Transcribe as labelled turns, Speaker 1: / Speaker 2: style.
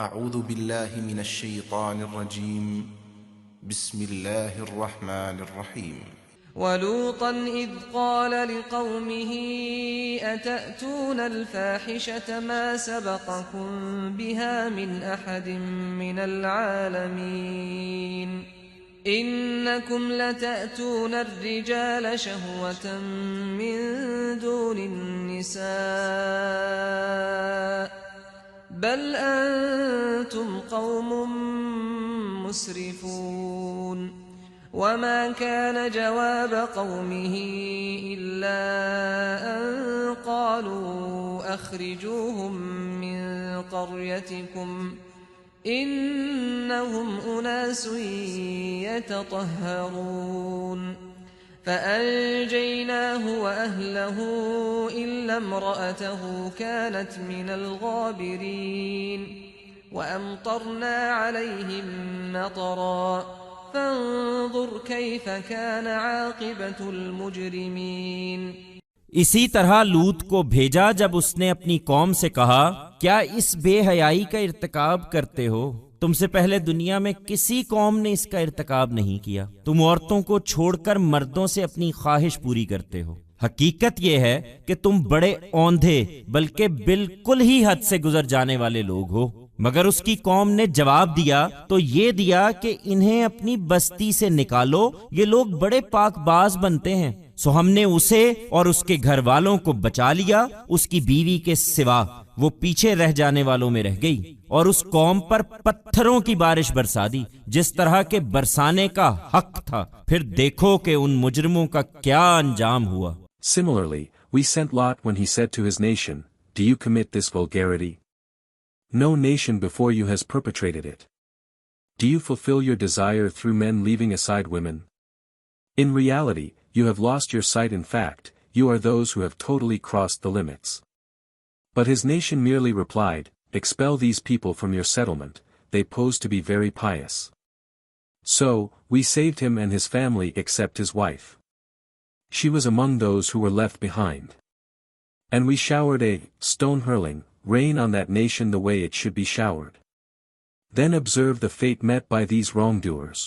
Speaker 1: اعوذ باللہ من الشیطان الرجیم بسم اللہ الرحمن الرحیم
Speaker 2: ولوطا اذ قال لقومه اتأتون الفاحشة ما سبقكم بها من احد من العالمين انکم لتأتون الرجال شهوة من دون النساء بل انتم قوم مسرفون وما كان جواب قومه إلا أن قالوا أخرجوهم من قريتكم إنهم أناس يتطهرون فأنجيناه وأهله إلا امرأته كانت من الغابرين وأمطرنا عليهم مطرا فانظر كيف كان عاقبة المجرمين۔
Speaker 3: اسی طرح لوط کو بھیجا جب اس نے اپنی قوم سے کہا کیا اس بے حیائی کا ارتکاب کرتے ہو؟ تم سے پہلے دنیا میں کسی قوم نے اس کا ارتکاب نہیں کیا۔ تم عورتوں کو چھوڑ کر مردوں سے اپنی خواہش پوری کرتے ہو۔ حقیقت یہ ہے کہ تم بڑے اوندھے بلکہ بالکل ہی حد سے گزر جانے والے لوگ ہو۔ مگر اس کی قوم نے جواب دیا تو یہ دیا کہ انہیں اپنی بستی سے نکالو، یہ لوگ بڑے پاک باز بنتے ہیں۔ سو ہم نے اسے اور اس کے گھر والوں کو بچا لیا، اس کی بیوی کے سوا وہ پیچھے رہ جانے والوں میں رہ گئی، اور اس قوم پر پتھروں کی بارش برسا دی جس طرح کے برسانے کا حق تھا۔ پھر دیکھو کہ ان مجرموں کا کیا انجام ہوا۔
Speaker 4: Similarly, we sent Lot when he said to his nation, "Do you commit this vulgarity? No nation before you has perpetrated it. Do you fulfill your desire through men leaving aside women? In reality, you have lost your sight. In fact, you are those who have totally crossed the limits." But his nation merely replied, "Expel these people from your settlement, they pose to be very pious." So, we saved him and his family except his wife. She was among those who were left behind. And we showered a stone-hurling rain on that nation the way it should be showered. Then observe the fate met by these wrongdoers.